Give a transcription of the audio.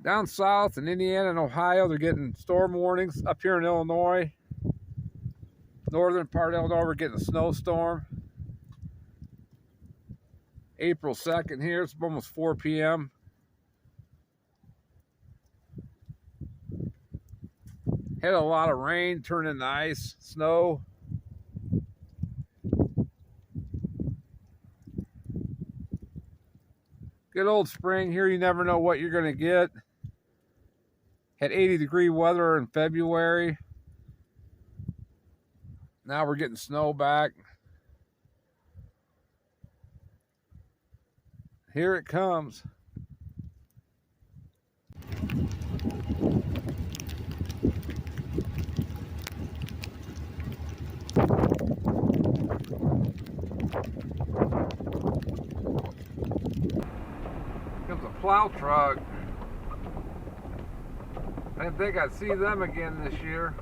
Down south in Indiana and Ohio, they're getting storm warnings. Up here in Illinois, northern part of Illinois, we're getting a snowstorm. April 2nd here, it's almost 4 p.m. Had a lot of rain, turned into ice, snow. Good old spring here, you never know what you're going to get. Had 80-degree weather in February. Now we're getting snow back. Here it comes. Comes a plow truck. I didn't think I'd see them again this year.